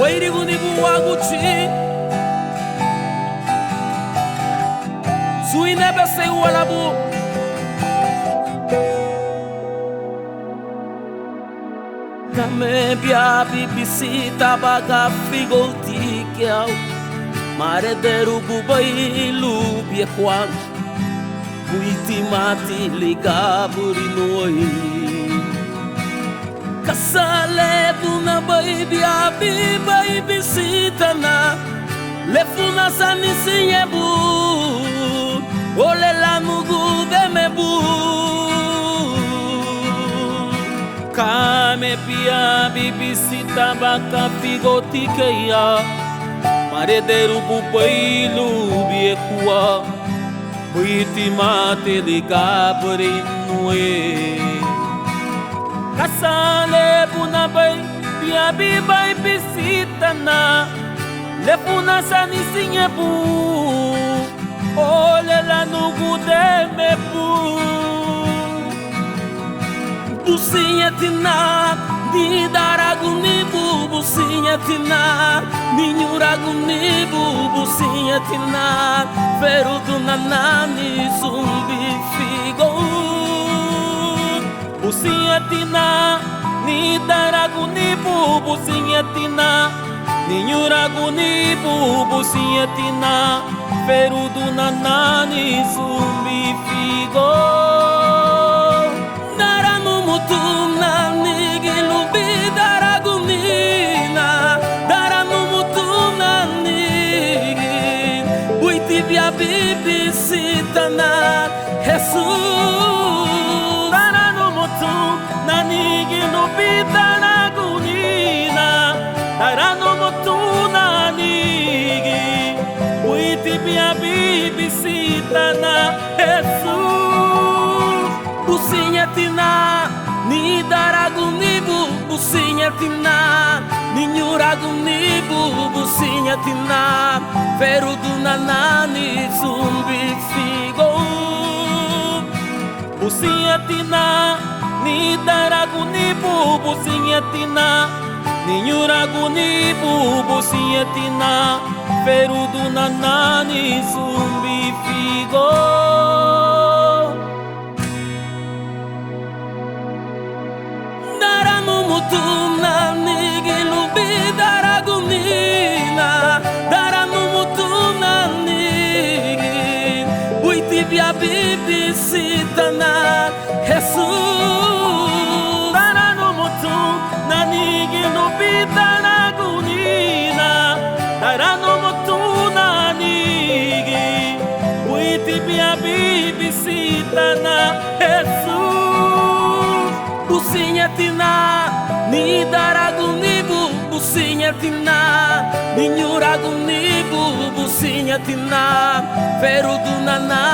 wairiguni buwaguchi suinebe sei walabu Kame bia bibisita baga figolti kiau Mare derubu bailu bie kwang Buiti mati liga buri noi Kasale buna baby abi baby sitana Lefuna sanisi yebu Ole la nugu de mebu Kame pia bibisita baka figoti keia Mare derubu bailu bie kwa Buiti mate liga buri noi Kasale buna bay biabi bay bisitana Lefuna sanisi yebu Ole la nugu de mebu Businha tina Ni daragunibu businha tina Ni nyuragunibu businha tina Ferudu nanani zumbi figo Businha tina Ni daragunibu businha tina Ni nyuragunibu businha tina Ferudu nanani zumbi figo Bibi sitana Jesus Dara no motu nanigi no bidana gunina Dara no motu nanigi Uiti bibi sitana Jesus Businha tina Ni daragunibu businha tina Ni nyuragunibu businha tina Ferudu nanani zumbi figo Businha tina Ni daragunibu businha tina Ni nyuragunibu businha tina Ferudu nanani zumbi figo Mutum na nigilu bidaragunina Daranu mutum na nigin Buiti bia bibi sitana Jesus Daranu mutum na nigilu bidaragunina Daranu mutum na nigin Buiti bia bibi sitana Jesus Businha tina Ni daragunibu businha tina Ni nyuragunibu businha tina Ferudu nanani